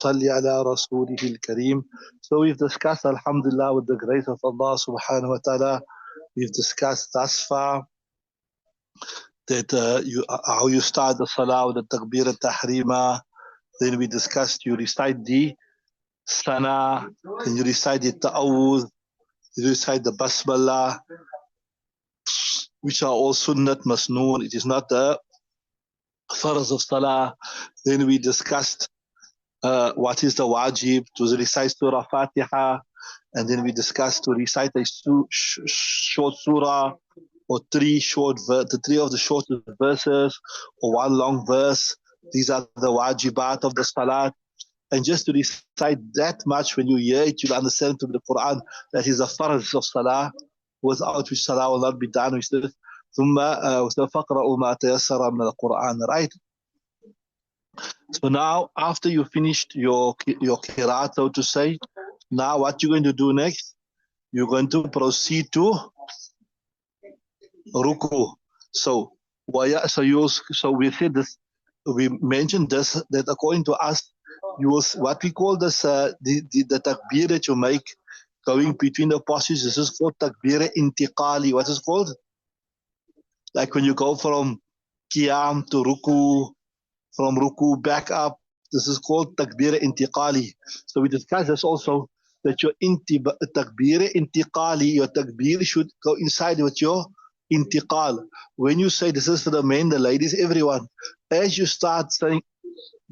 صل على رسوله الكريم. So we've discussed, alhamdulillah, with the grace of Allah subhanahu wa ta'ala, we've discussed thus far that how you start the salah with the takbir al-tahrima. Then we discussed you recite the sana, then you recite the ta'awudh, you recite the basmallah, which are all sunnat masnoon. It is not the fardh of salah. Then we discussed what is the wajib, to recite Surah Fatiha, and then we discussed to recite a short surah, or three of the shortest verses, or one long verse. These are the wajibat of the salat. And just to recite that much, when you hear it, you'll understand from the Quran that is the fardh of salah, without which salah will not be done. Which is ثم فقرأوا ما تيسر من القرآن, right? So now, after you finished your qiraat, so to say, now what you're going to do next? You're going to proceed to ruku. So we said this. We mentioned this, that according to us, you will, what we call this the takbir that you make going between the postures. This is called takbir intiqali. What is it called? Like when you go from qiyam to ruku, from ruku back up, this is called takbir intiqali. So we discussed this also, that your takbir intiqali, your takbir should coincide with your intiqal. When you say, this is for the men, the ladies, everyone, as you start saying,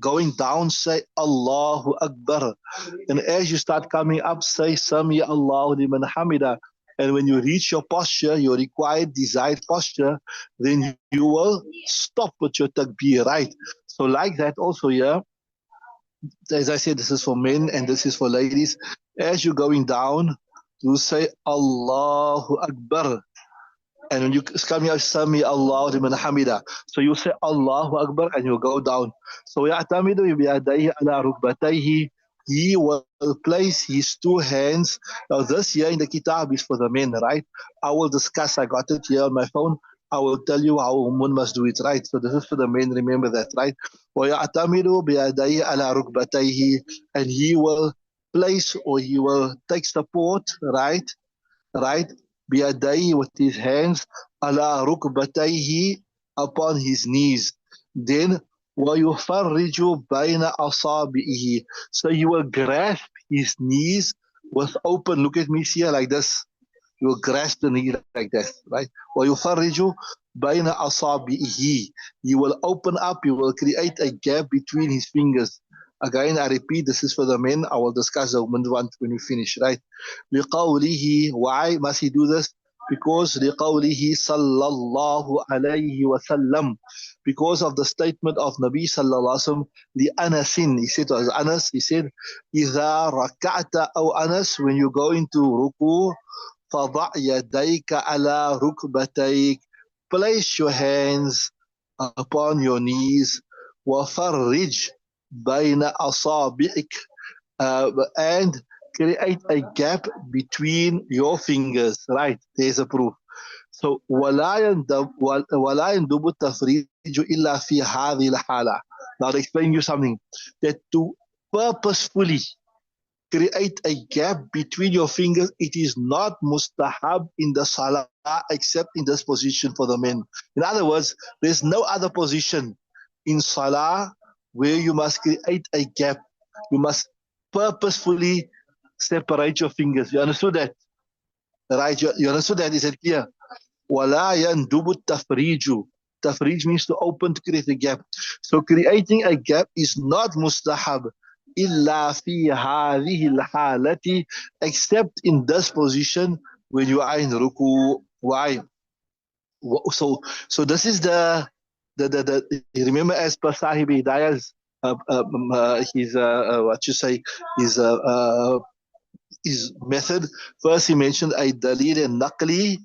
going down, say Allahu Akbar, and as you start coming up, say Sami Allahu liman hamida. And when you reach your posture, your required desired posture, then you will stop with your takbir, right? So like that also, yeah, as I said, this is for men and this is for ladies. As you're going down, you say Allahu Akbar. And when you come here, Sami Allahu liman hamida. So you say Allahu Akbar and you go down. So يَعْتَمِدُ بِيَدَيْهِ عَلَى رُكْبَتَيْهِ. He will place his two hands. Now this here in the kitab is for the men, right? I will discuss, I got it here on my phone. I will tell you how one must do it, right? So this is for the men, remember that, right? وَيَعْتَمِدُ بِيَدَيْهِ عَلَى رُكْبَتَيْهِ. And he will place, or he will take support, right? بِيَدَيْهِ, with his hands, عَلَى رُكْبَتَيْهِ, upon his knees. Then وَيُفَرِّجُ بَيْنَ أَصَابِعِهِ. So he will grasp his knees with open, look at me here like this. You will grasp the knee like that, right? وَيُفَرِّجُ بَيْنَ أَصَابِعِهِ. You will open up, you will create a gap between his fingers. Again, I repeat, this is for the men. I will discuss the women one when we finish, right? لِقَوْلِهِ. Why must he do this? Because لِقَوْلِهِ صَلَّى اللَّهُ عَلَيْهِ وَسَلَّمَ. Because of the statement of Nabi sallallahu alaihi wasallam, لِأَنَسٍ. He said to Anas, he said, إِذَا رَكَعْتَ أَوْ Anas, when you go into ruku, فَضَعْ يَدَيْكَ عَلَى رُكْبَتَيْكَ. Place your hands upon your knees. وَفَرِّجْ بَيْنَ أَصَابِعِكَ. And create a gap between your fingers, right? There's a proof. So وَلَا يَنْدُبُ التَّفْرِيجُ إِلَّا فِي هَذِهِ الْحَالَةِ. Now I'll explain you something. That to purposefully create a gap between your fingers, it is not mustahab in the salah except in this position for the men. In other words, there's no other position in salah where you must create a gap. You must purposefully separate your fingers. You understood that? Right? You understood that? Is it clear? وَلَا يَنْدُبُ التَّفْرِيجُ. Tafrij means to open, to create a gap. So creating a gap is not mustahab إِلَّا فِي هَذِهِ الْحَالَةِ, except in this position when you are in ruku. Why? So this is the remember, as per Sahib Hidayah's his method. First he mentioned a dalil naqli,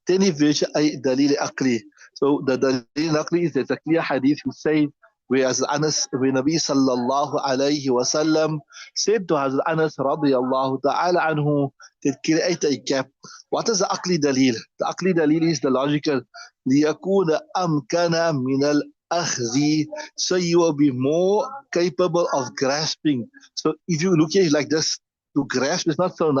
then he mentioned a dalil aqli. So the dalil naqli is there's a clear hadith who say, whereas Anas, when Nabi sallallahu alayhi wasallam said to Hazrat Anas radiyallahu ta'ala anhu, to create a gap. What is the aqli dalil? The aqli dalil is the logical. لِيَكُونَ أَمْكَنَ مِنَ akhzi, so you will be more capable of grasping. So if you look at it like this, to grasp is not so,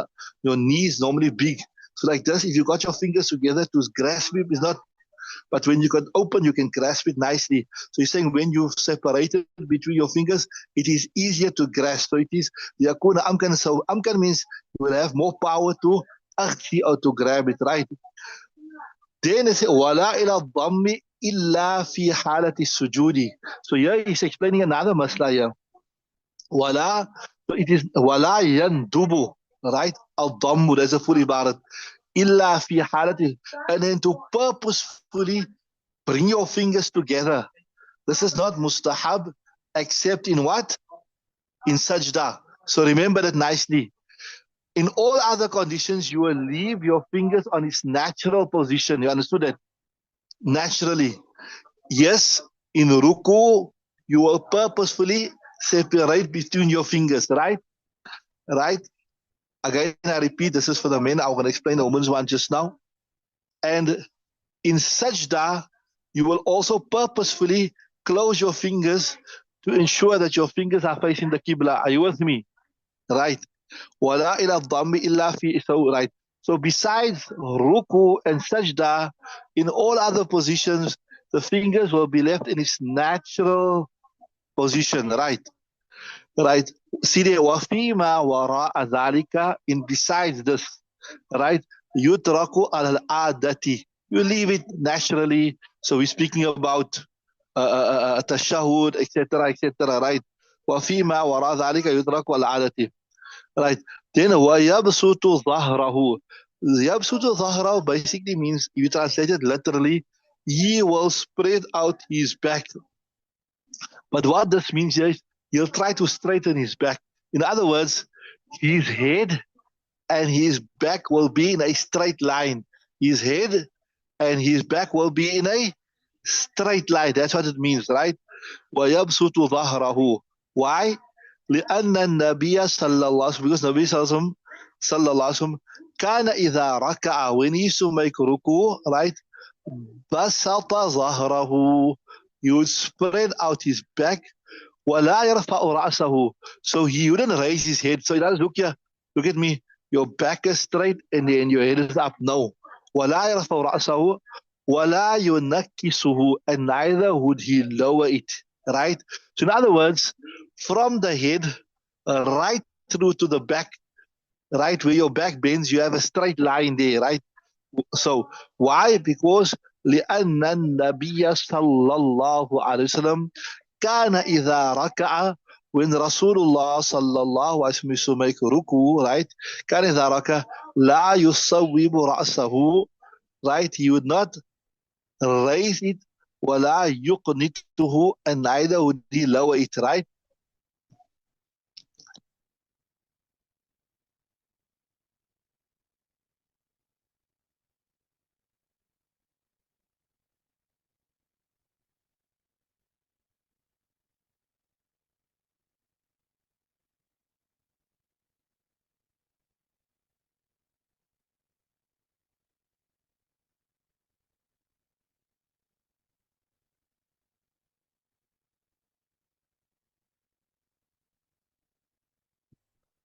your knees normally big. So like this, if you got your fingers together to grasp it is not, but when you can open, you can grasp it nicely. So he's saying when you've separated between your fingers, it is easier to grasp. So it is yakuna amkan. So amkan means you will have more power to akhzi or to grab it, right? Then it says wala ila dhammi illa fi halati sujudi. So here he's explaining another masla here. Wala, so it is wala yandubu, right? Al dhammu, there's a full ibarat. Illa fi halati, and then to purposefully bring your fingers together. This is not mustahab except in what? In sajda. So remember that nicely. In all other conditions, you will leave your fingers on its natural position. You understood that? Naturally. Yes, in ruku, you will purposefully separate between your fingers, right? Right? Again, I repeat, this is for the men. I'm going to explain the women's one just now. And in sajda, you will also purposefully close your fingers to ensure that your fingers are facing the Qibla. Are you with me? Right. وَلَا إِلَى الضَّمِّ إِلَّا فِي. So, right. So besides ruku and sajda, in all other positions, the fingers will be left in its natural position. Right. Right. See there, وَفِيمَا وَرَاءَ ذَلِكَ. In besides this, right, يُتْرَكُ عَلَى الْعَادَةِ. You leave it naturally. So we're speaking about tashahud, etc., etc., right? وَفِيمَا وَرَاءَ ذَلِكَ يُتْرَكُ عَلَى الْعَادَةِ. Right. Then وَيَبْسُطُ ظَهْرَهُ. يَبْسُطُ ظَهْرَهُ basically means, if you translate it literally, he will spread out his back. But what this means is he'll try to straighten his back. In other words, his head and his back will be in a straight line. His head and his back will be in a straight line. That's what it means, right? وَيَبْسُطُ ظَهْرَهُ. Why? لأن النبي صلى الله عليه وسلم, because Nabi صلى الله عليه وسلم كان إذا ركع, when he used to make ruku, right, بسط ظهره, he would spread out his back, ولا يرفع رأسه, so he wouldn't raise his head. So he does, look here, look at me, your back is straight and then your head is up. No. ولا يرفع رأسه ولا ينكسه, and neither would he lower it, right? So in other words, from the head right through to the back, right where your back bends, you have a straight line there, right? So why? Because لأن النبي صلى الله عليه وسلم كان إذا ركع, when Rasulullah صلى الله عليه وسلم used to make ruku, right? كان إذا ركع لا يصوب رأسه, right? He would not raise it, ولا يقنته, and neither would he lower it, right?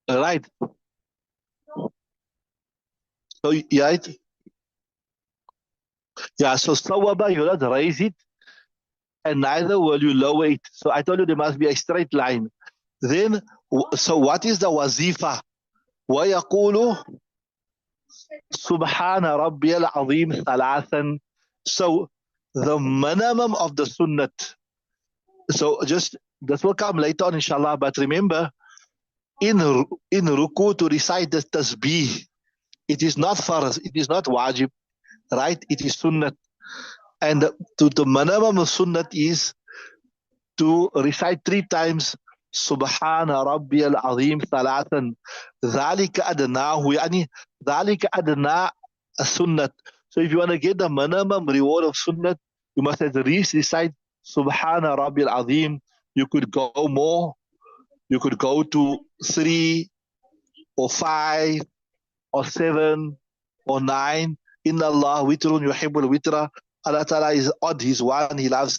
Right. So yeah, yeah. So sawaba, you not raise it, and neither will you lower it. So I told you there must be a straight line. Then, so what is the wazifa? ويقول سبحان ربي العظيم ثلاثا. So the minimum of the sunnat. So just this will come later on, inshallah. But remember, in ruku to recite the tasbih, it is not farz, it is not wajib, right? It is sunnat. And the minimum of sunnat is to recite 3 times سبحان ربي العظيم ثلاثا. ذلك أدناه, يعني ذلك أدنى السنة. So if you want to get the minimum reward of sunnat, you must at least recite سبحان ربي العظيم. You could go more, you could go to 3 or 5 or 7 or 9. Inna Allah witrun yuhibbul witra. Allah Ta'ala is odd, He's one, He loves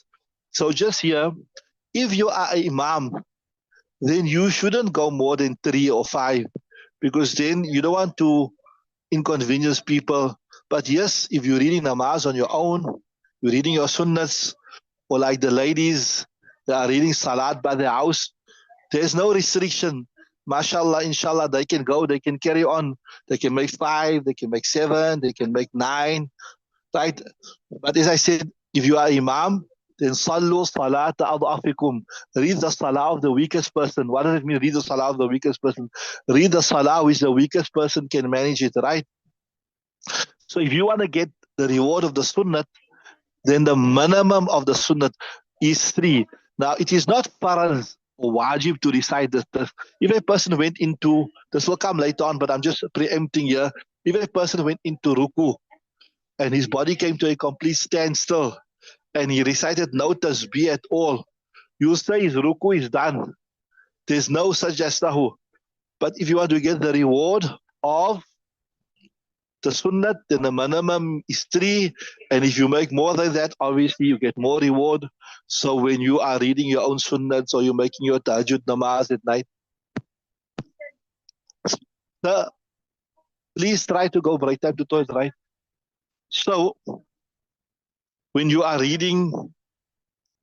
So just here, if you are an imam, then you shouldn't go more than 3 or 5, because then you don't want to inconvenience people. But yes, if you're reading namaz on your own, you're reading your sunnahs, or like the ladies that are reading salat by their house, there's no restriction. MashaAllah, inshallah, they can go, they can carry on. They can make 5, they can make 7, they can make 9, right? But as I said, if you are imam, then sallu salata adhafikum. Read the salah of the weakest person. What does it mean, read the salah of the weakest person? Read the salah which the weakest person can manage it, right? So if you want to get the reward of the sunnah, then the minimum of the sunnah is 3. Now, it is not faraz or wajib to recite this. If a person went into, this will come later on, but I'm just preempting here. If a person went into ruku and his body came to a complete standstill and he recited no tasbih at all, you'll say his ruku is done. There's no sajdahu. But if you want to get the reward of the sunnat, then the minimum is 3. And if you make more than that, obviously you get more reward. So when you are reading your own sunnats or you're making your tahajjud namaz at night, please try to go right time to toilet, right? So when you are reading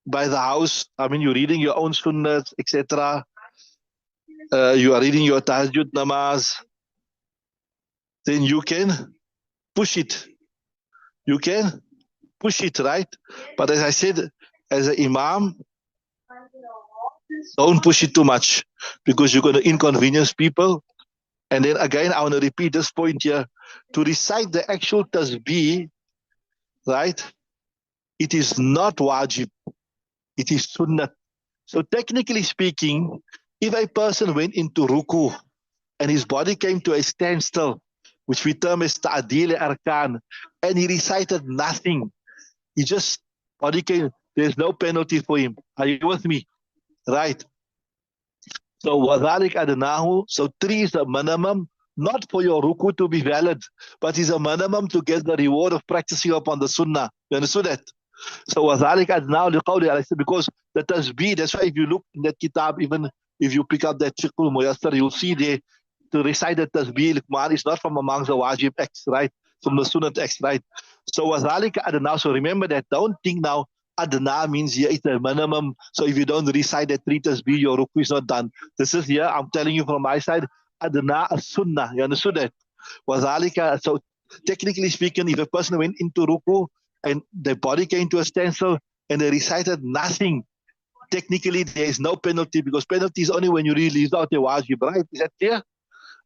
by the house, I mean, you're reading your own sunnats, etc. You are reading your tahajjud namaz, then you can push it. You can push it, right? But as I said, as an imam, don't push it too much, because you're going to inconvenience people. And then again, I want to repeat this point here. To recite the actual tasbih, right, it is not wajib. It is sunnat. So technically speaking, if a person went into ruku and his body came to a standstill, which we term as ta'adil arkan, and he recited nothing, he just, body came, there's no penalty for him. Are you with me? Right. So وَذَلِكَ أَدْنَاهُ. So 3 is the minimum, not for your ruku to be valid, but is a minimum to get the reward of practicing upon the sunnah. You understood that? So وَذَلِكَ أَدْنَاهُ لِقَوْلِ عَلَيْهِ. Because the tasbih, that's why if you look in that kitab, even if you pick up that Fiqhul Muyassar, you'll see there, to recite the tasbih al-Quran is not from amongst the wajib acts, right? From the sunnah acts, right? So وَذَلِكَ أَدْنَاهُ. So remember that. Don't think now adna means here it's the minimum. So if you don't recite that 3 tasbih, your ruku is not done. This is here, I'm telling you from my side, adna as-sunnah. You understood that? وَذَلِكَ. So technically speaking, if a person went into ruku and the body came to a standstill and they recited nothing, technically there is no penalty, because penalty is only when you release out the wajib, right? Is that clear?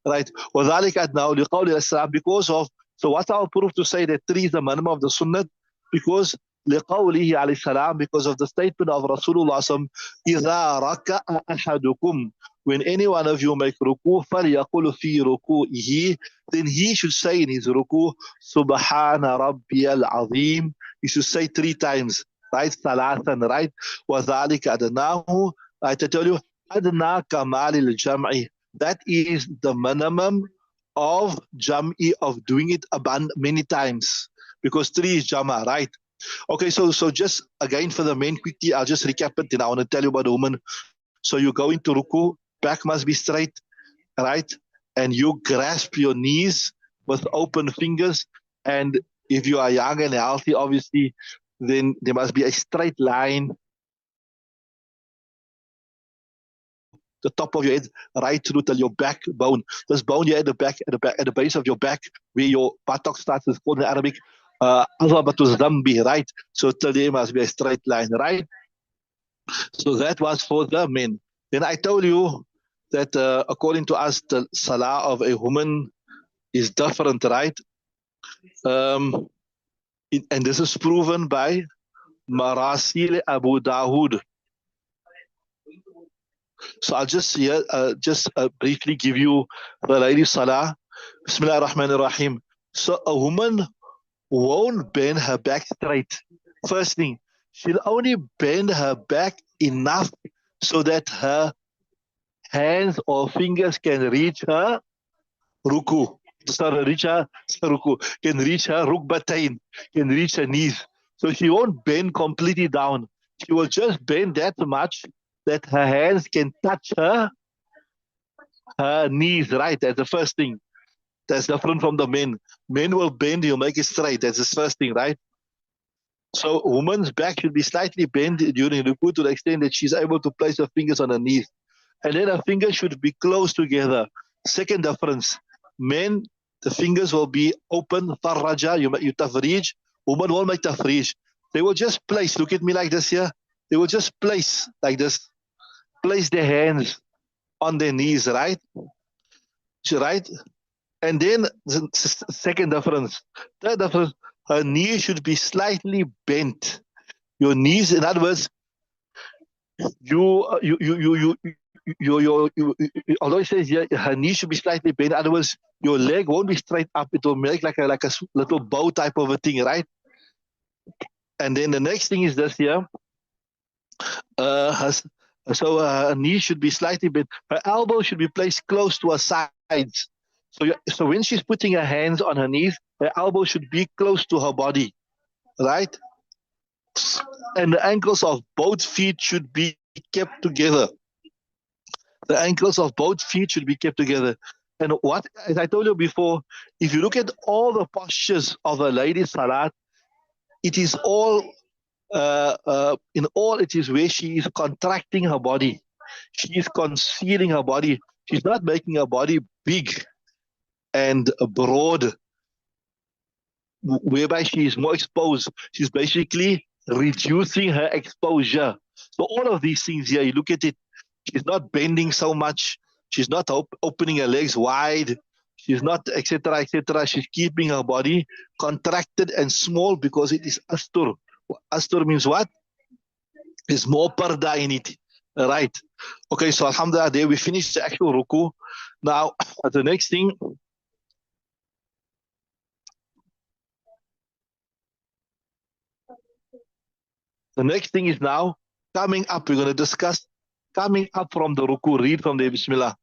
Right. وَذَلِكَ أَدْنَاهُ لِقَوْلِ السَّلَامِ. Because of, so what's our proof to say that 3 is the minimum of the sunnah? Because لِقَوْلِهِ عَلَيْهِ السَّلَامِ, because of the statement of Rasulullah sallam, إِذَا رَكَأَ أَحَدُكُمْ. When any one of you make ruku, فَلْيَقُلُ فِي رُكُوئِهِ. Then he should say in his ruku, سُبْحَانَ رَبِّيَ الْعَظِيمِ. He should say 3 times, right? ثلاثا, right? وَذَلِكَ أَدْنَاهُ. I tell you, أَدْنَا كَمَالِ الْجَمْعِ. That is the minimum of jam'i, of doing it many times, because 3 is jama, right? Okay, so just again for the men quickly, I'll just recap it, then I want to tell you about the woman. So you go into ruku, back must be straight, right? And you grasp your knees with open fingers. And if you are young and healthy, obviously, then there must be a straight line, the top of your head right through till your backbone. This bone here at the back, at the base of your back, where your buttock starts, is called in Arabic azabatu zambi, right? So till there must be a straight line, right? So that was for the men. Then I told you that according to us, the salah of a woman is different, right? And this is proven by Marasil Abu Dawood. So I'll just here briefly give you the lady salah. Bismillah ar-Rahman ar-Rahim. So a woman won't bend her back straight. First thing, she'll only bend her back enough so that her hands or fingers can reach her ruku. Reach her ruku, can reach her rukbatain, can reach her knees. So she won't bend completely down. She will just bend that much that her hands can touch her knees, right? That's the first thing. That's different from the men. Men will bend, you'll make it straight. That's the first thing, right? So a woman's back should be slightly bent during ruku to the extent that she's able to place her fingers on her knees. And then her fingers should be close together. Second difference. Men, the fingers will be open. Farraja, you tafrij. Women won't make tafrij. They will just place, look at me like this here. They will just place like this. Place their hands on their knees, right? Right? And then the second difference. Third difference, her knees should be slightly bent. Your knees, in other words, although it says here, her knee should be slightly bent. In other words, your leg won't be straight up. It will make like a little bow type of a thing, right? And then the next thing is this here. Her knee should be slightly bent. Her elbow should be placed close to her sides. So when she's putting her hands on her knees, her elbow should be close to her body, right? And the ankles of both feet should be kept together. The ankles of both feet should be kept together. And what, as I told you before, if you look at all the postures of a lady's salat, it is all, in all, it is where she is contracting her body. She is concealing her body. She's not making her body big and broad, whereby she is more exposed. She's basically reducing her exposure. So all of these things here, you look at it, she's not bending so much. She's not opening her legs wide. She's not, etc., etc. She's keeping her body contracted and small because it is astur. Astur means what? There's more parda in it. Right. Okay, so alhamdulillah, there we finished the actual ruku. Now, the next thing. The next thing is now coming up. We're going to discuss coming up from the ruku. Read from the Bismillah.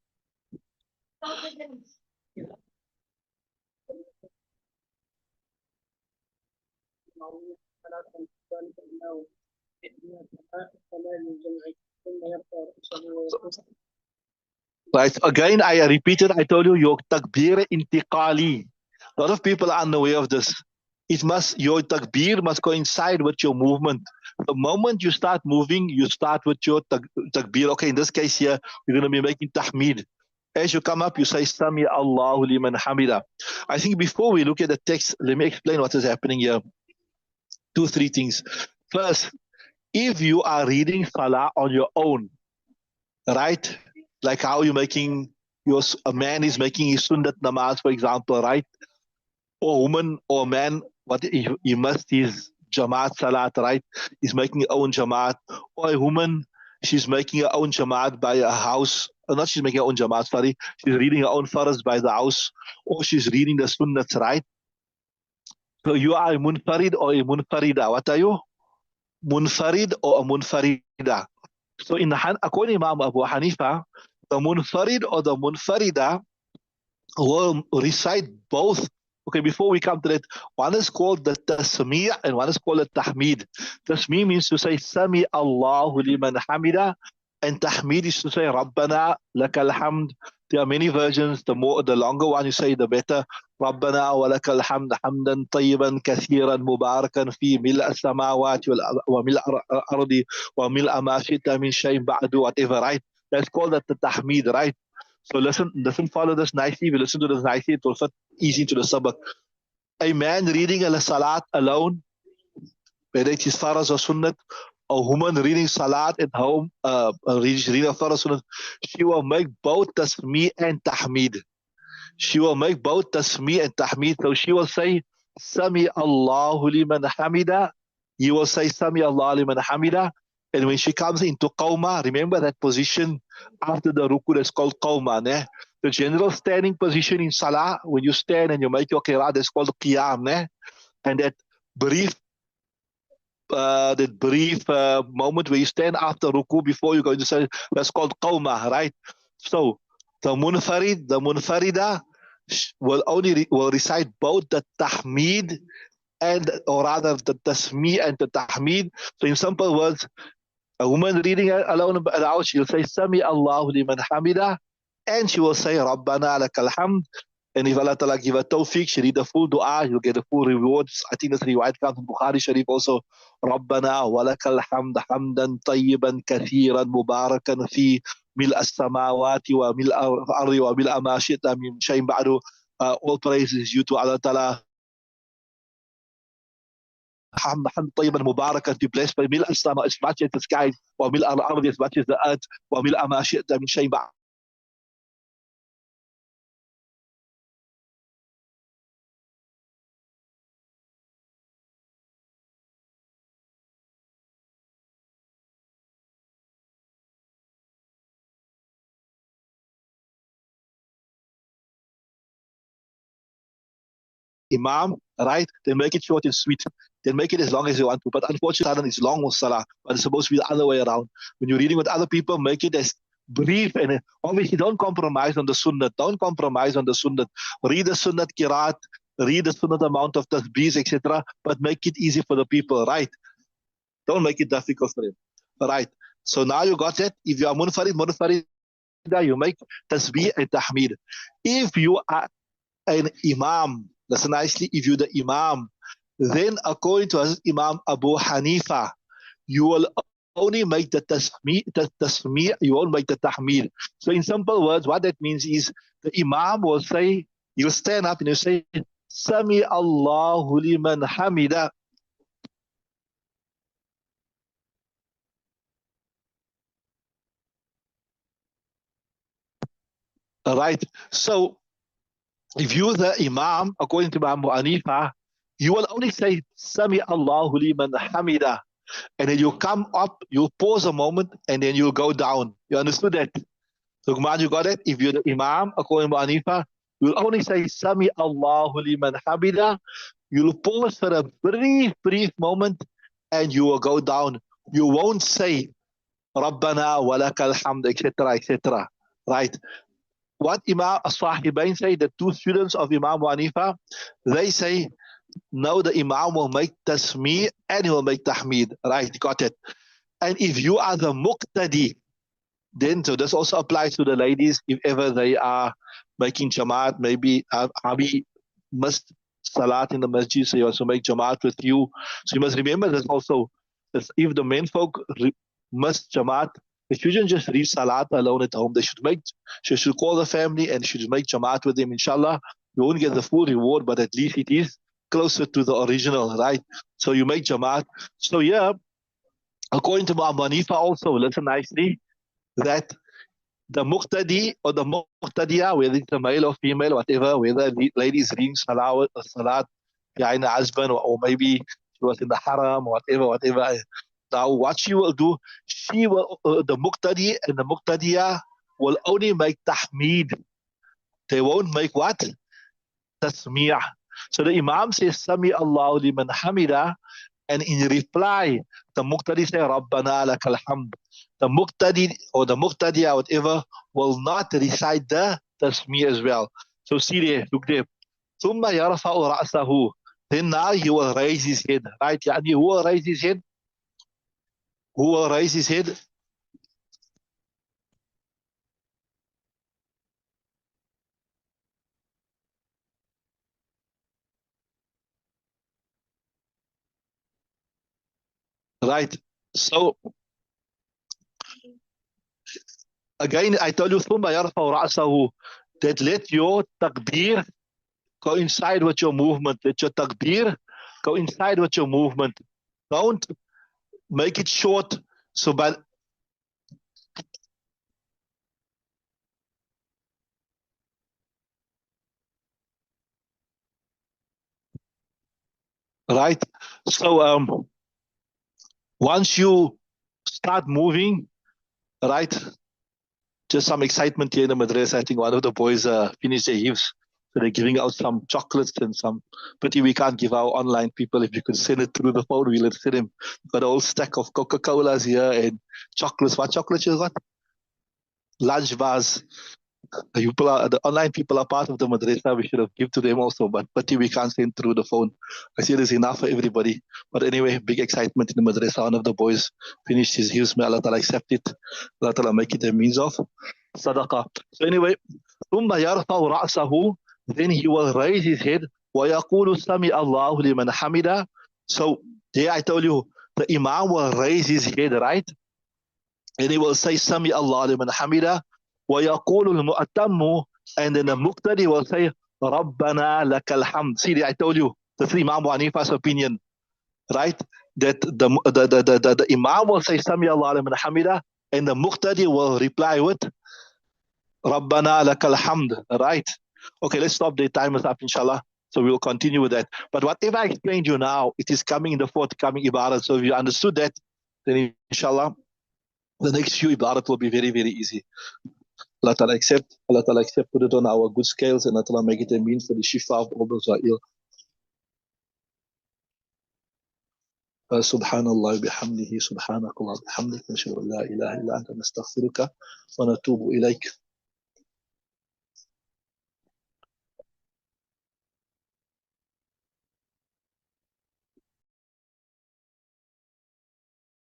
Right. Again, I repeated, I told you, your takbir intiqali. A lot of people are unaware of this. Your takbir must coincide with your movement. The moment you start moving, you start with your takbir. Okay, in this case here, you're going to be making tahmid. As you come up, you say, Sami Allahu liman hamida. I think before we look at the text, let me explain what is happening here. 2, 3 things. First, if you are reading Salah on your own, right? Like how you're making, a man is making his sunnat namaz, for example, right? Or a woman or a man, what he must his jamaat salat, right? He's making her own jamaat. Or a woman, she's making her own jamaat by a house. Not she's making her own jamaat, sorry. She's reading her own farz by the house. Or she's reading the sunnats, right? So you are a munfarid or a munfarida. What are you? Munfarid or a munfarida. So according to Imam Abu Hanifa, the munfarid or the munfarida will recite both. Okay, before we come to that, one is called the tasmi' and one is called the tahmid. Tasmi' means to say Sami Allahu liman hamida, and tahmid is to say Rabbana lakal hamd. There are many versions. The longer one you say, the better. Rabbana wa lakal hamd hamdan tayyiban kathiran mubarakan fi mil'a samawati wa mil'a ardi wa mil'a ma shita min shay'in ba'du, whatever, right? That's called the tahmid, right? So listen, follow this nicely. We listen to this nicely. It will fit easy to the sabak. A man reading a salat alone, whether it is faraz or sunnat, a woman reading salat at home, reading a faraz sunnat, she will make both tasmi and tahmid. She will make both tasmi and tahmid. So she will say, Sami Allahu liman hamida. You will say, Sami Allahu liman hamida. And when she comes into qawma, remember that position after the ruku that's called qawma. Ne? The general standing position in salah, when you stand and you make your qira'ah, that's called qiyam. Ne? And that brief moment where you stand after ruku before you go into salah, that's called qawma, right? So the munfarida will recite both the tahmid and or rather the tasmi and the tahmid. So in simple words, a woman reading alone aloud, she'll say Sami Allahu liman hamida, and she will say Rabbana lakal hamd. And if Allah Ta'ala give her tawfiq, she read the full dua, you'll get the full rewards. I think that's riwayat comes in Bukhari Sharif also. Rabbana walakal hamd hamdan tayyiban kathiran mubarakan fi mil as-samawati wa mil al-ardi wa mil ma shi'ta min shay'in ba'du. All praise is due to Allah Ta'ala. Hamd tayyiban mubarakan, be blessed by mil as-sama, as much as the sky, wa mil al-ardi, as much as the earth, wa mil ma shi'ta min shay'in ba'du. Imam, right? They make it short and sweet. They make it as long as you want to. But unfortunately, it's long with Salah. But it's supposed to be the other way around. When you're reading with other people, make it as brief. And obviously, don't compromise on the Sunnah. Don't compromise on the Sunnah. Read the Sunnah Qiraat, read the Sunnah amount of tasbihs, etc. But make it easy for the people, right? Don't make it difficult for them. Right. So now you got it. If you are munfarid, you make tasbih and tahmid. If you are an imam, listen nicely, if you're the imam, then according to Imam Abu Hanifa, you will only make the tasmi', you won't make the tahmid. So in simple words, what that means is the imam will say, you'll stand up and you say, Sami Allahu liman hamida. Right. So if you're the imam, according to Imam Abu Hanifa, you will only say Sami Allahu liman hamida. And then you come up, you pause a moment, and then you go down. You understood that? So, Kuman, you got it? If you're the Imam, according to Hanifa, you'll only say Sami Allahu liman hamida. You'll pause for a brief moment, and you will go down. You won't say Rabbana walakal hamd, etc., etc. Right? What Imam As-Sahibain say, the two students of Imam Hanifa, they say, no, the Imam will make tasmi and he will make tahmid. Right, got it. And if you are the muqtadi, then, so this also applies to the ladies, if ever they are making jamaat, maybe Abi missed salat in the masjid, so you also make jamaat with you. So you must remember that also, that if the men folk missed jamaat, they shouldn't just read salat alone at home. They should call the family and should make jamaat with them, inshallah. You won't get the full reward, but at least it is closer to the original, right? So you make jamaat. So yeah, according to Abu Hanifa also, listen nicely, that the muqtadi or the muqtadiya, whether it's a male or female, whatever, whether the lady is reading salat behind her husband, or maybe she was in the haram, or whatever. Now what she will do, she will, the muqtadi and the muqtadiya will only make tahmid. They won't make what? Tasmiyah. So the Imam says, Sami Allahu liman hamida, and in reply, the muqtadi say, Rabbana lakal hamd. The muqtadi or the muqtadiya, whatever, will not recite the tasmiyah as well. So see there, look there. ثُمَّ يَرْفَعُ رَأْسَهُ. Then now he will raise his head, right? Yani who will raise his head? Who will raise his head? Right. So again, I tell you, ثُمَّ يَرْفَعُ رَأْسَهُ, that let your takbir coincide with your movement. Let your takbir coincide with your movement. Don't make it short. So, but right. So once you start moving, right, just some excitement here in the madrasa. I think one of the boys finished their hifz. So they're giving out some chocolates and some, pity we can't give our online people. If you could send it through the phone, we'll send them. Got a whole stack of Coca-Colas here and chocolates. What chocolates you got? Lunch bars. The online people are part of the madrasa. We should have given to them also, but we can't send through the phone. I see there's enough for everybody. But anyway, big excitement in the madrasa. One of the boys finished his hifz. May Allah Ta'ala accept it. Allah Ta'ala make it a means of sadaqah. So anyway, ثم يرفع رأسه, then he will raise his head. ويقول سمع الله لمن حمده. So there I told you, the imam will raise his head, right? And he will say Sami Allah liman hamida, wa yaqulu al-mu'tammu, and then the muqtadi will say Rabbana lakal hamd. See, I told you the three Imam Abu Hanifa's opinion, right? That the imam will say Sami Allah liman hamida, and the muqtadi will reply with Rabbana lakal hamd, right? Okay, let's stop. The time is up, inshallah. So we will continue with that. But whatever I explained you now, it is coming in the forthcoming ibadah. So if you understood that, then inshallah, the next few ibadat will be very, very easy. Allah Ta'ala accept, put it on our good scales, and Allah Ta'ala make it a means for the shifa of all those who are ill. Subhanallah bihamdihi, subhanakallah bihamdik, nashhadu an la ilaha illa anta nastaghfiruka wa natubu ilayk.